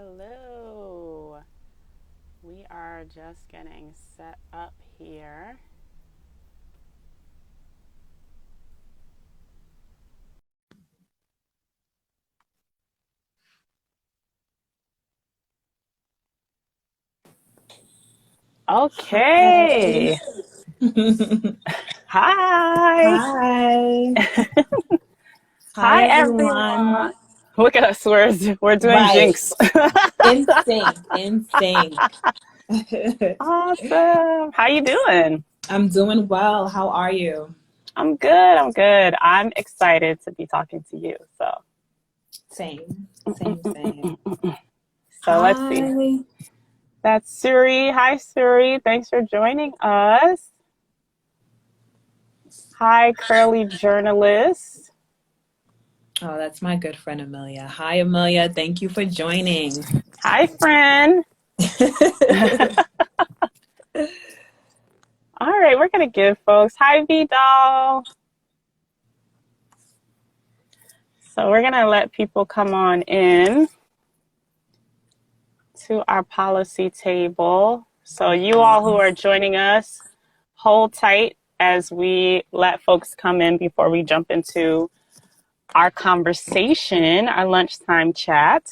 Hello. We are just getting set up here. Okay. Hi. Hi. Hi, Hi, everyone. everyone. Look at us. We're doing Right. Jinx. In sync. Awesome. How you doing? I'm doing well. How are you? I'm good. I'm good. I'm excited to be talking to you. Same. So let's see. Hi. That's Suri. Hi, Suri. Thanks for joining us. Hi, curly journalist. Oh, that's my good friend Amelia. Hi, Amelia. Thank you for joining. Hi, friend. All right, we're gonna give folks. Hi, Vidal. So we're gonna let people come on in to our policy table. So you all who are joining us, hold tight as we let folks come in before we jump into our conversation, our lunchtime chat.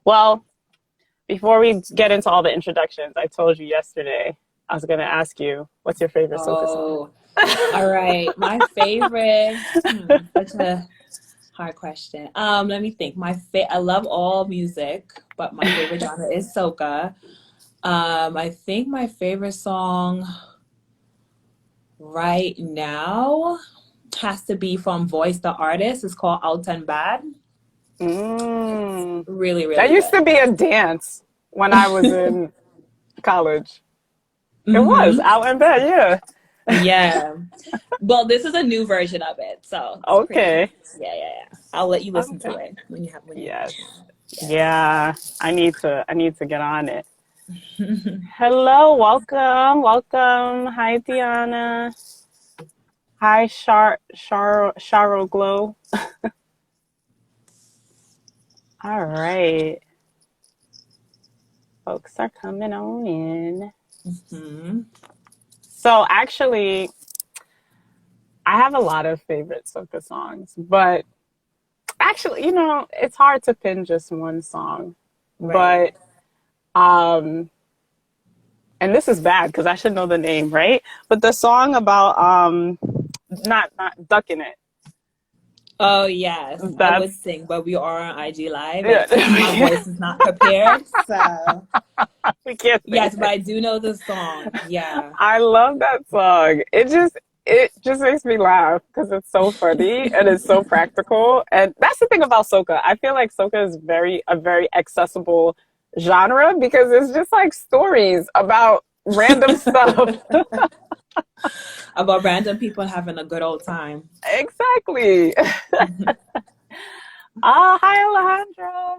Well, before we get into all the introductions, I told you yesterday I was gonna ask you, what's your favorite soca song? Oh, all right. My favorite. Such a hard question. Let me think. I love all music, but my favorite genre is soca. I think my favorite song right now has to be from Voice the Artist. It's called Out and Bad. It's Mm. really, That really used to good. be a dance when I was in college. It was hmm out in bed, yeah. Yeah. Well, this is a new version of it, so it's pretty. Okay. Yeah. I'll let you listen to Okay. it when you have a Yes. chance. Yeah. I need to get on it. Hello, welcome. Hi, Diana. Hi, Sharo Glow. All right. Folks are coming on in. hmm So actually, I have a lot of favorite soca songs, but actually, it's hard to pin just one song. Right. But um and this is bad because I should know the name, right? But the song about not ducking it. Oh yes, I would That's sing, but we are on IG Live, and my yeah. voice is not prepared. So We can't sing yes, but it. I do know the song. Yeah. I love that song. It just makes me laugh because it's so funny and it's so practical. And that's the thing about soca. I feel like soca is a very accessible genre because it's just like stories about random stuff. About random people having a good old time. Exactly. Hi Alejandra.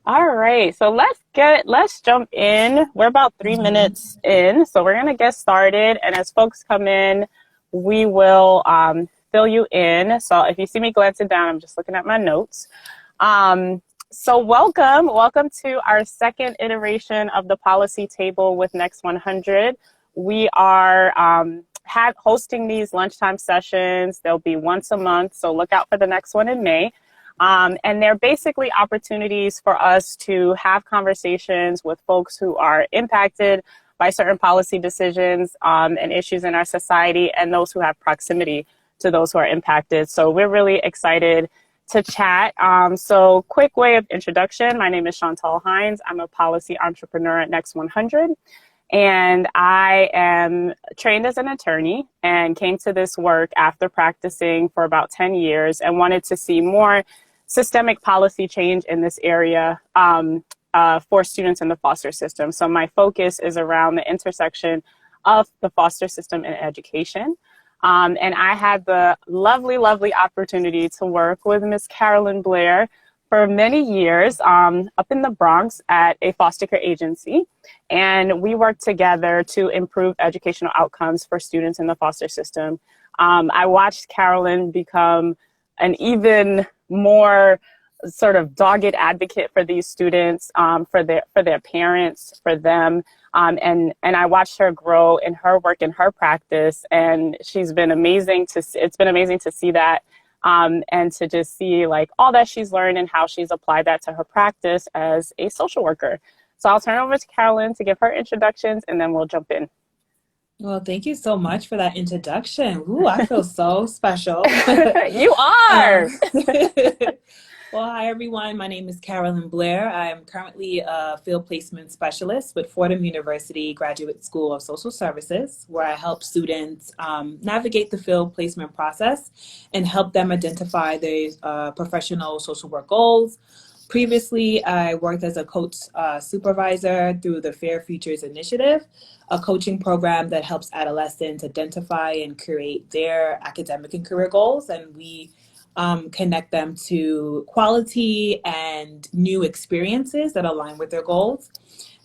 All right, so let's jump in. We're about 3 minutes in, so we're gonna get started. And as folks come in, we will fill you in. So if you see me glancing down, I'm just looking at my notes. So welcome to our second iteration of the policy table with Next 100. We are hosting these lunchtime sessions. They'll be once a month, so look out for the next one in May. And they're basically opportunities for us to have conversations with folks who are impacted by certain policy decisions and issues in our society, and those who have proximity to those who are impacted. So we're really excited to chat. So quick way of introduction. My name is Chantal Hinds. I'm a policy entrepreneur at Next 100. And I am trained as an attorney and came to this work after practicing for about 10 years and wanted to see more systemic policy change in this area for students in the foster system. So my focus is around the intersection of the foster system and education. And I had the lovely opportunity to work with Miss Carolyn Blair for many years up in the Bronx at a foster care agency. And we worked together to improve educational outcomes for students in the foster system. I watched Carolyn become an even more sort of dogged advocate for these students, for their parents, for them. And I watched her grow in her work and her practice, and she's been amazing it's been amazing to see that, and to just see like all that she's learned and how she's applied that to her practice as a social worker. So I'll turn it over to Carolyn to give her introductions, and then we'll jump in. Well, thank you so much for that introduction. Ooh, I feel so special. You are. Um, well, hi everyone. My name is Carolyn Blair. I am currently a field placement specialist with Fordham University Graduate School of Social Services, where I help students navigate the field placement process and help them identify their professional social work goals. Previously, I worked as a coach supervisor through the Fair Futures Initiative, a coaching program that helps adolescents identify and create their academic and career goals. And we connect them to quality and new experiences that align with their goals.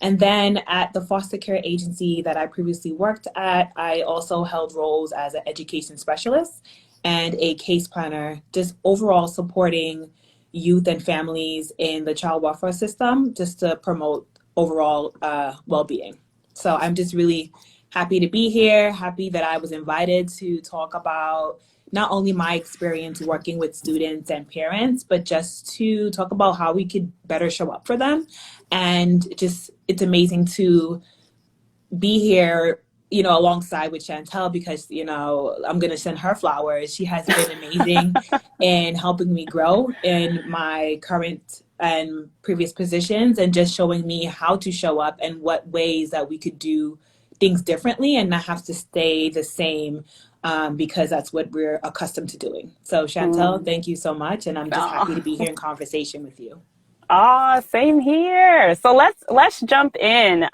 And then at the foster care agency that I previously worked at, I also held roles as an education specialist and a case planner, just overall supporting youth and families in the child welfare system, just to promote overall well-being. So I'm just really happy to be here, happy that I was invited to talk about not only my experience working with students and parents, but just to talk about how we could better show up for them. And just, it's amazing to be here, you know, alongside with Chantal, because, you know, I'm going to send her flowers. She has been amazing in helping me grow in my current and previous positions, and just showing me how to show up and what ways that we could do things differently and not have to stay the same, because that's what we're accustomed to doing. So Chantal, thank you so much. And I'm just happy to be here in conversation with you. Ah, same here. So let's jump in.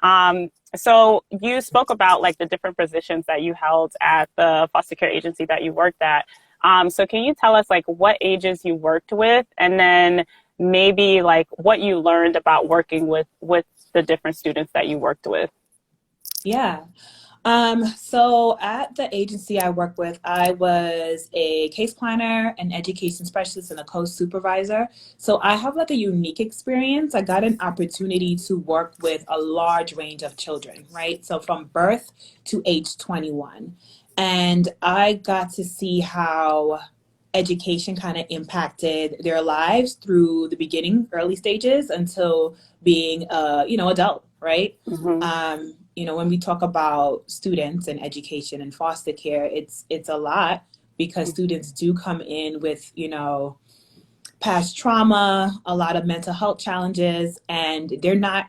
So you spoke about like the different positions that you held at the foster care agency that you worked at. So can you tell us like what ages you worked with, and then maybe like what you learned about working with the different students that you worked with? Yeah. So at the agency I work with, I was a case planner, an education specialist, and a co-supervisor. So I have like a unique experience. I got an opportunity to work with a large range of children, right? So from birth to age 21. And I got to see how education kind of impacted their lives through the beginning, early stages, until being adult, right? Mm-hmm. You know, when we talk about students and education and foster care, it's a lot, because students do come in with, you know, past trauma, a lot of mental health challenges, and they're not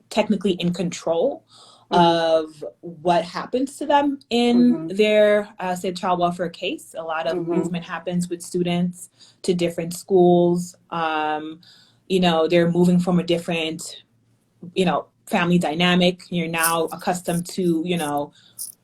technically in control of what happens to them in their, say, child welfare case. A lot of movement happens with students to different schools. You know, they're moving from a different, you know, family dynamic. You're now accustomed to, you know,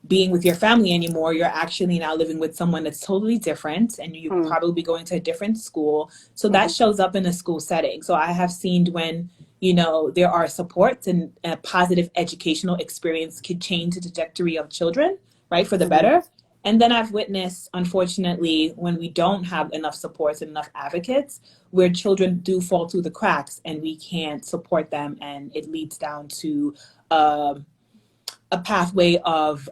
being with your family anymore. You're actually now living with someone that's totally different, and you probably be going to a different school. So that shows up in a school setting. So I have seen when, you know, there are supports and a positive educational experience could change the trajectory of children, right, for the better. And then I've witnessed, unfortunately, when we don't have enough supports and enough advocates, where children do fall through the cracks and we can't support them, and it leads down to a pathway of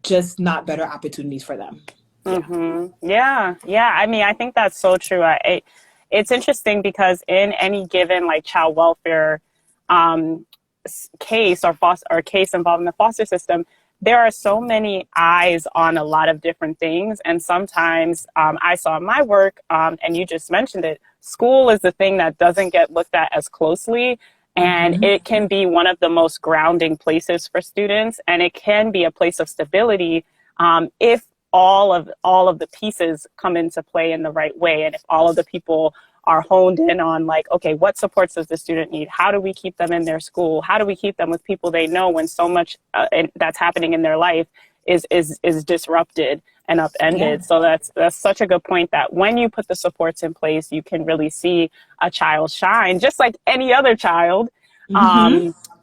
just not better opportunities for them. Yeah. Yeah. I mean, I think that's so true. It's interesting because in any given like child welfare case or case involving the foster system, there are so many eyes on a lot of different things. And sometimes I saw in my work, and you just mentioned it, school is the thing that doesn't get looked at as closely. And it can be one of the most grounding places for students. And it can be a place of stability if all of the pieces come into play in the right way. And if all of the people are honed in on like, okay, what supports does the student need? How do we keep them in their school? How do we keep them with people they know when so much that's happening in their life is disrupted and upended? So that's such a good point, that when you put the supports in place, you can really see a child shine just like any other child,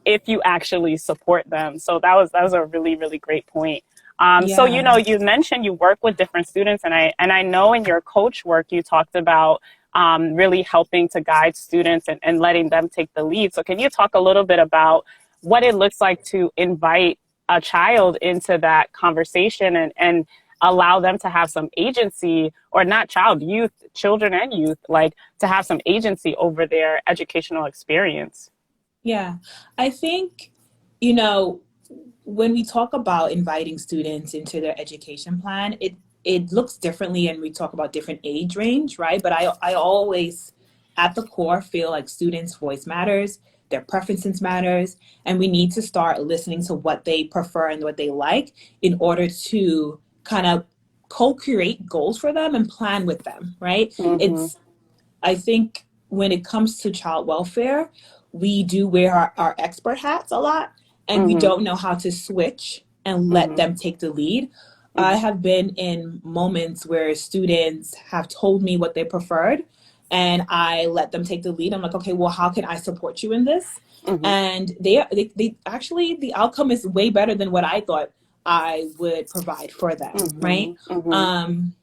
if you actually support them. So that was a really, really great point. So, Yeah. you mentioned you work with different students, and I know in your coach work you talked about really helping to guide students and letting them take the lead. So can you talk a little bit about what it looks like to invite a child into that conversation and allow them to have some agency, or not child, youth, children and youth, like to have some agency over their educational experience? Yeah. I think, you know, when we talk about inviting students into their education plan, it looks differently and we talk about different age range, right? But I always at the core feel like students' voice matters, their preferences matters, and we need to start listening to what they prefer and what they like in order to kind of co-create goals for them and plan with them, right? Mm-hmm. It's I think when it comes to child welfare, we do wear our expert hats a lot and we Mm-hmm. don't know how to switch and let Mm-hmm. them take the lead. I Mm-hmm. have been in moments where students have told me what they preferred and I let them take the lead. I'm like, okay, well, how can I support you in this? Mm-hmm. And they actually, the outcome is way better than what I thought I would provide for them, right? Mm-hmm. Mm-hmm. Um,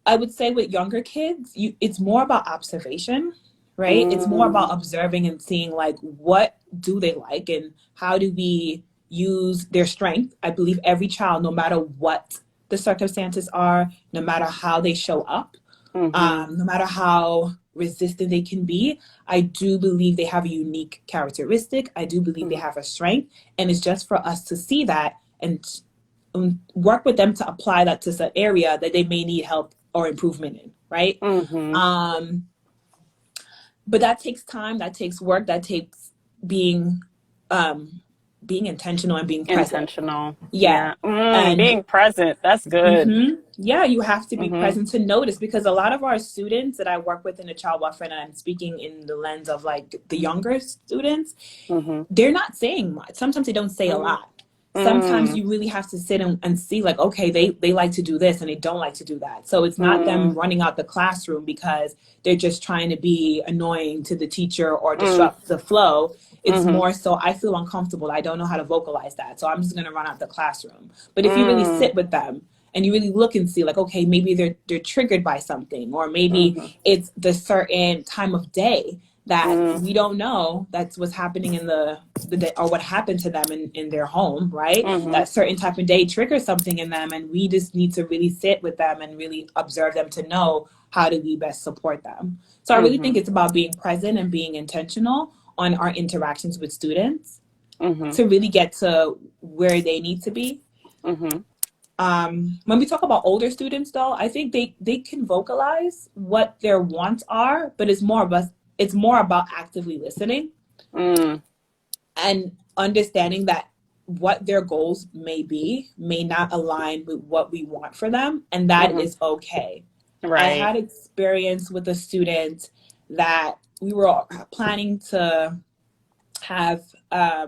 I would say with younger kids, it's more about observation, right? It's more Mm-hmm. about observing and seeing like what do they like and how do we use their strength. I believe every child, no matter what the circumstances are, no matter how they show up, Mm-hmm. no matter how resistant they can be, I do believe they have a unique characteristic. I do believe they have a strength, and it's just for us to see that and work with them to apply that to some area that they may need help or improvement in, right? Mm-hmm. Um, but that takes time, that takes work, that takes being um, being intentional and being present. Intentional. Yeah, Yeah. and Being present. That's good. yeah, you have to be Mm-hmm. present to notice because a lot of our students that I work with in the child welfare, and I'm speaking in the lens of like the younger students, Mm-hmm. they're not saying much. Sometimes they don't say a lot. Sometimes Mm-hmm. you really have to sit and see like, okay, they like to do this and they don't like to do that. So it's not them Mm-hmm. running out the classroom because they're just trying to be annoying to the teacher or disrupt the flow. It's Mm-hmm. more so I feel uncomfortable. I don't know how to vocalize that. So I'm just going to run out the classroom. But if you really Mm-hmm. sit with them and you really look and see like, okay, maybe they're triggered by something, or maybe Mm-hmm. it's the certain time of day that Mm-hmm. we don't know that's what's happening in the day or what happened to them in their home, right? Mm-hmm. That certain type of day triggers something in them and we just need to really sit with them and really observe them to know how do we best support them. So I really Mm-hmm. think it's about being present and being intentional on our interactions with students Mm-hmm. to really get to where they need to be. Mm-hmm. When we talk about older students though, I think they can vocalize what their wants are, but it's more about actively listening Mm. and understanding that what their goals may be may not align with what we want for them, and that Mm-hmm. is okay. I Right. had experience with a student that we were planning to have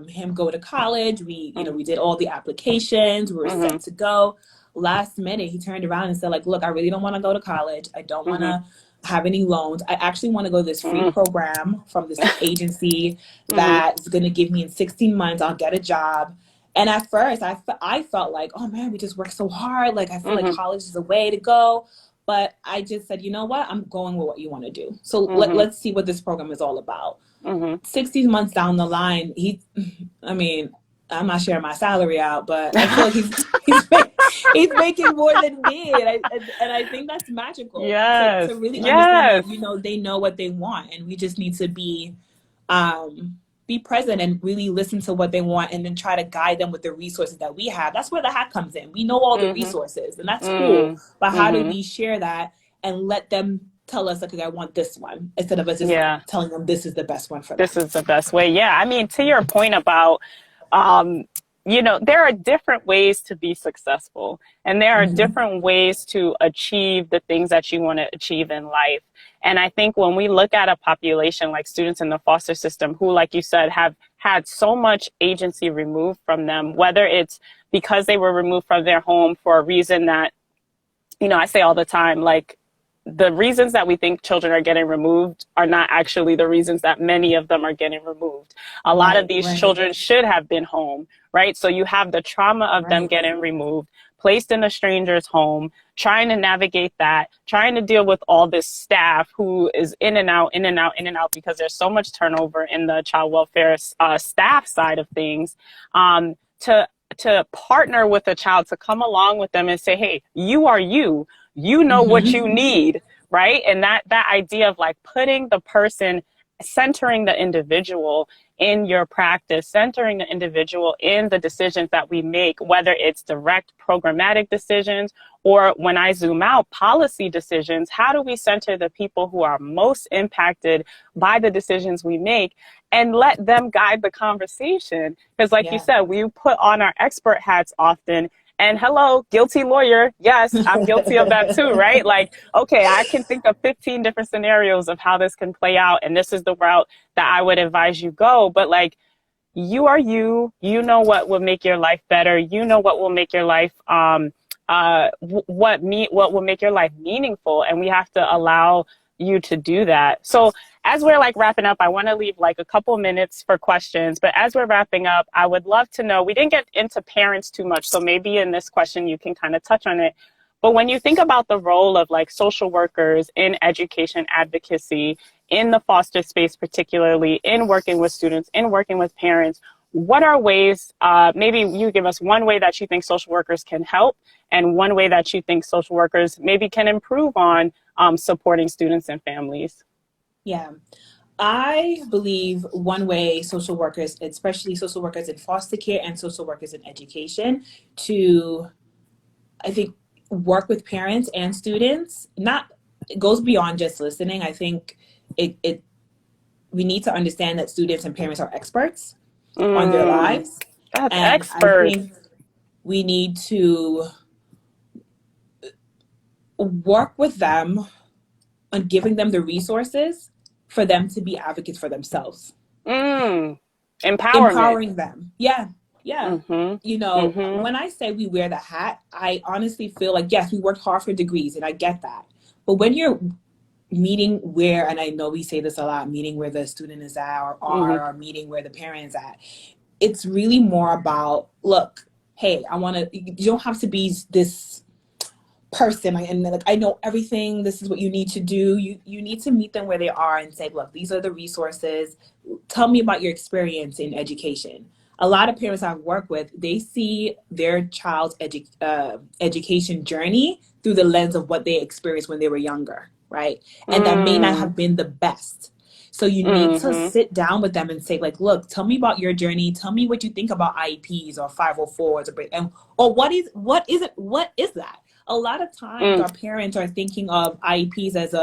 him go to college. We did all the applications. We were Mm-hmm. set to go. Last minute, he turned around and said, like, look, I really don't want to go to college. I don't want Mm-hmm. to have any loans. I actually want to go to this free Mm-hmm. program from this agency Mm-hmm. that's going to give me in 16 months, I'll get a job. And at first, I felt like, oh man, we just worked so hard. Like, I feel like Mm-hmm. college is the way to go. But I just said, you know what? I'm going with what you want to do. So Mm-hmm. let's see what this program is all about. Mm-hmm. 16 months down the line, I mean, I'm not sharing my salary out, but I feel like he's making more than me. And I think that's magical Yes. to really understand Yes. that, they know what they want. And we just need to be present and really listen to what they want and then try to guide them with the resources that we have. That's where the hat comes in. We know all the Mm-hmm. resources and that's cool. But how do Mm-hmm. we share that and let them tell us, okay, I want this one, instead of us just Yeah. telling them this is the best one for This them. is the best way. Yeah. I mean, to your point about, um, there are different ways to be successful, and there are Mm-hmm. different ways to achieve the things that you want to achieve in life. And I think when we look at a population like students in the foster system who, like you said, have had so much agency removed from them, whether it's because they were removed from their home for a reason that, I say all the time, like, the reasons that we think children are getting removed are not actually the reasons that many of them are getting removed. A lot of Right, these right, children should have been home, right? So you have the trauma of them right. getting removed, placed in a stranger's home, trying to navigate that, trying to deal with all this staff who is in and out, in and out, in and out, because there's so much turnover in the child welfare staff side of things. To partner with a child, to come along with them and say, hey, you are you, you know what Mm-hmm. you need, right? And that idea of like putting the person, centering the individual in your practice, centering the individual in the decisions that we make, whether it's direct programmatic decisions or, when I zoom out, policy decisions. How do we center the people who are most impacted by the decisions we make and let them guide the conversation? Because like you Yeah. said, we put on our expert hats often. And hello, guilty lawyer. Yes, I'm guilty of that too, right? Like, okay, I can think of 15 different scenarios of how this can play out. And this is the route that I would advise you go. But like, you are you, you know what will make your life better. You know what will make your life, what will make your life meaningful. And we have to allow you to do that. So as we're like wrapping up, I want to leave like a couple minutes for questions. But as we're wrapping up, I would love to know, we didn't get into parents too much, so maybe in this question you can kind of touch on it. But when you think about the role of like social workers in education advocacy, in the foster space, particularly in working with students, in working with parents, what are ways, maybe you give us one way that you think social workers can help and one way that you think social workers maybe can improve on supporting students and families? Yeah. I believe one way social workers, especially social workers in foster care and social workers in education, to, I think, work with parents and students, not, it goes beyond just listening. I think it we need to understand that students and parents are experts on their Mm, lives. that's And I expert. think we need to work with them on giving them the resources for them to be advocates for themselves. Mm, empowerment. Empowering them. Yeah. Yeah. Mm-hmm. You know, Mm-hmm. when I say we wear the hat, I honestly feel like, yes, we worked hard for degrees and I get that. But when you're meeting where, and I know we say this a lot, meeting where the student is at or Mm-hmm. are, or meeting where the parent is at, it's really more about, look, hey, I want to, you don't have to be this person and like I know everything, this is what you need to do. You need to meet them where they are and say, look, these are the resources, tell me about your experience in education. A lot of parents I've worked with, they see their child's education journey through the lens of what they experienced when they were younger, right? And that may not Mm, have been the best. So you need to mm-hmm. sit down with them and say, like, look, tell me about your journey. Tell me what you think about IEPs or 504s or what is that? A lot of times Mm, our parents are thinking of IEPs as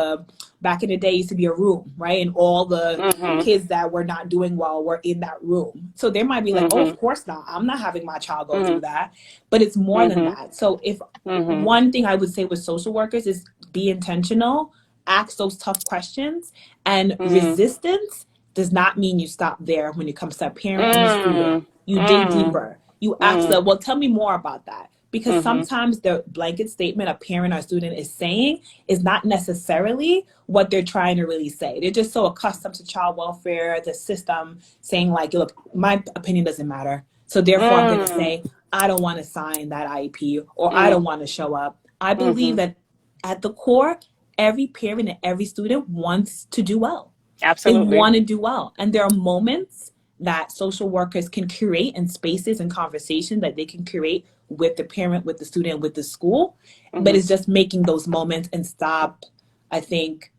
back in the day used to be a room, right? And all the mm-hmm. kids that were not doing well were in that room. So they might be like, oh, Mm-hmm. of course not. I'm not having my child go Mm-hmm. through that. But it's more than Mm-hmm. that. So if Mm-hmm. one thing I would say with social workers is be intentional, ask those tough questions, and Mm, resistance does not mean you stop there when it comes to a parent and a student. mm, You dig mm, deeper. You ask mm, them, well, tell me more about that. Because mm-hmm. sometimes the blanket statement a parent or student is saying is not necessarily what they're trying to really say. They're just so accustomed to child welfare, the system saying like, look, my opinion doesn't matter. So therefore I'm going to Mm, say, I don't want to sign that IEP or I mm, don't want to show up. I believe mm-hmm. that at the core, every parent and every student wants to do well. They Absolutely. want to do well. And there are moments that social workers can create and spaces and conversations that they can create with the parent, with the student, with the school. But Mm-hmm. it's just making those moments and stop, I think,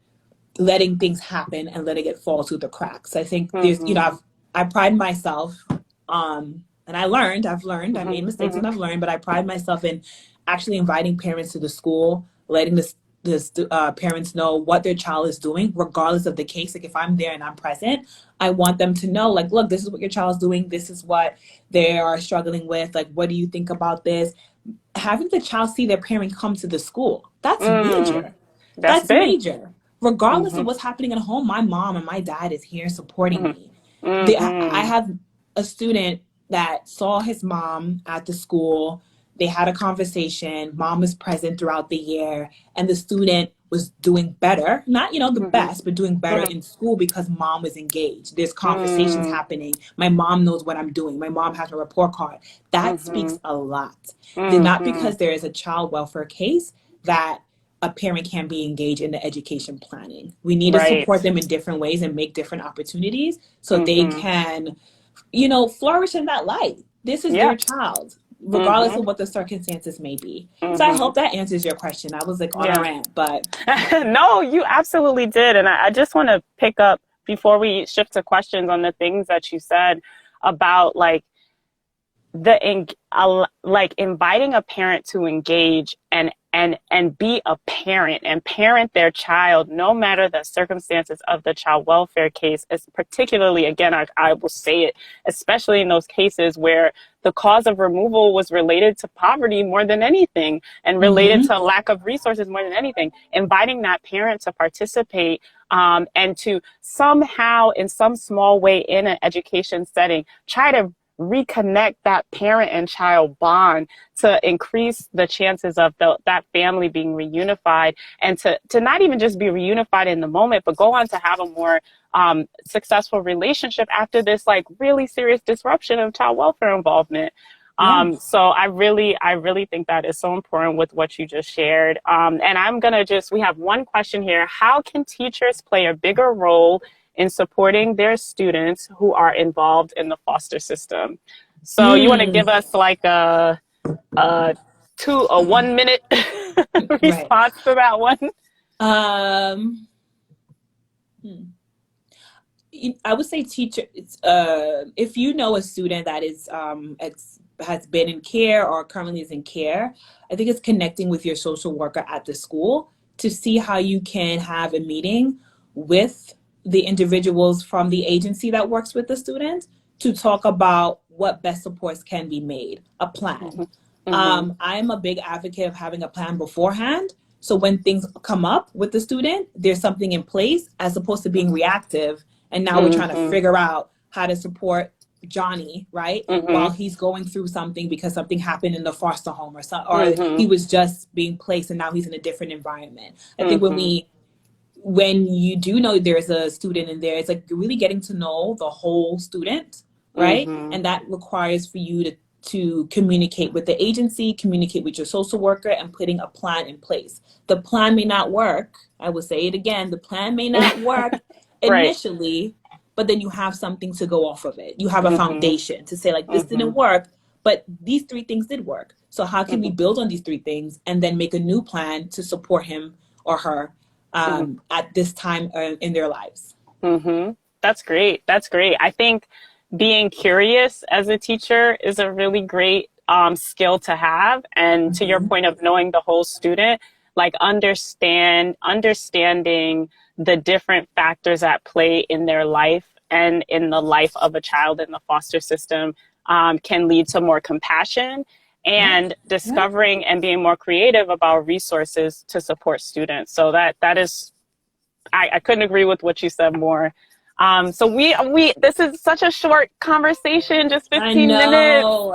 letting things happen and letting it fall through the cracks. I think there's, Mm-hmm. I pride myself, and I've learned, I made mistakes Mm-hmm. and I've learned, but I pride myself in actually inviting parents to the school, letting the parents know what their child is doing, regardless of the case. Like if I'm there and I'm present, I want them to know, like, look, this is what your child's doing. This is what they are struggling with. Like, what do you think about this? Having the child see their parent come to the school, that's Mm, major. that's That's big. major. Regardless Mm-hmm. of what's happening at home, my mom and my dad is here supporting Mm-hmm. me. I Mm-hmm. have a student that saw his mom at the school. They had a conversation. Mom was present throughout the year, and the student was doing better, not, the Mm-hmm. best, but doing better Mm-hmm. in school because mom was engaged. There's conversations Mm-hmm. happening. My mom knows what I'm doing. My mom has a report card. That Mm-hmm. speaks a lot. Not Mm-hmm. because there is a child welfare case that a parent can be engaged in the education planning. We need to Right. support them in different ways and make different opportunities so they Mm-hmm. can, flourish in that light. This is Yeah. their child, regardless Mm-hmm. of what the circumstances may be. So I Mm-hmm. hope that answers your question. I was like on a Yeah. rant, but No, you absolutely did. And I just want to pick up before we shift to questions on the things that you said about like like inviting a parent to engage and be a parent and parent their child no matter the circumstances of the child welfare case, is particularly, again, I will say it, especially in those cases where the cause of removal was related to poverty more than anything and related mm-hmm. to lack of resources more than anything. Inviting that parent to participate, and to somehow in some small way in an education setting try to reconnect that parent and child bond to increase the chances of that family being reunified, and to not even just be reunified in the moment, but go on to have a more successful relationship after this like really serious disruption of child welfare involvement. Yeah. So I really think that is so important with what you just shared. And we have one question here. How can teachers play a bigger role in supporting their students who are involved in the foster system? So you want to Mm, give us like a 1 minute right. response to that one? Um, hmm. I would say teacher. If you know a student that has been in care or currently is in care, I think it's connecting with your social worker at the school to see how you can have a meeting with the individuals from the agency that works with the student to talk about what best supports can be made, a plan. Mm-hmm. Mm-hmm. I'm a big advocate of having a plan beforehand. So when things come up with the student, there's something in place as opposed to being reactive. And now we're trying to Mm-hmm. figure out how to support Johnny, right? While Mm-hmm. he's going through something because something happened in the foster home or Mm-hmm. he was just being placed and now he's in a different environment. I think Mm-hmm. when you do know there's a student in there, it's like you're really getting to know the whole student, right? Mm-hmm. And that requires for you to communicate with the agency, communicate with your social worker, and putting a plan in place. The plan may not work. I will say it again. The plan may not work Right. initially, but then you have something to go off of it. You have a Mm-hmm. foundation to say, like, this Mm-hmm. didn't work, but these three things did work. So how can we Mm-hmm. build on these three things and then make a new plan to support him or her Mm-hmm. at this time in their lives? Mm-hmm. That's great. That's great. I think being curious as a teacher is a really great skill to have. And to your Mm-hmm. point of knowing the whole student, like understanding the different factors at play in their life and in the life of a child in the foster system, can lead to more compassion Yeah. and Yeah. discovering and being more creative about resources to support students. So that is, I couldn't agree with what you said more. So we this is such a short conversation, just I 15 minutes. know.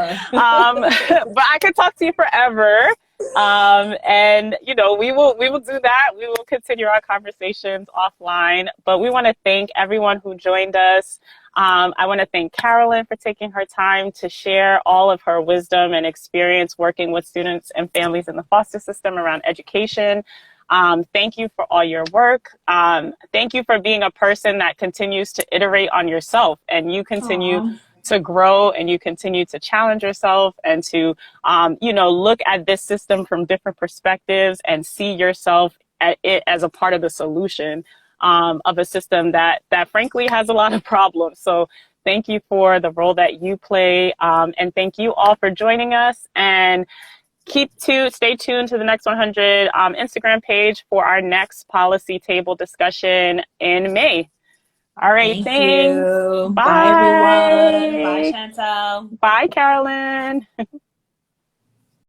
But I could talk to you forever. And we will do that. We will continue our conversations offline. But we want to thank everyone who joined us. I want to thank Carolyn for taking her time to share all of her wisdom and experience working with students and families in the foster system around education. Thank you for all your work. Thank you for being a person that continues to iterate on yourself, and you continue Aw. to grow, and you continue to challenge yourself and to, look at this system from different perspectives and see yourself at it as a part of the solution, of a system that frankly has a lot of problems. So thank you for the role that you play. And thank you all for joining us, and stay tuned to the Next 100 Instagram page for our next policy table discussion in May. All right, Thank thanks. you. Bye, everyone. Bye, Bye. Chantal. Bye, Carolyn.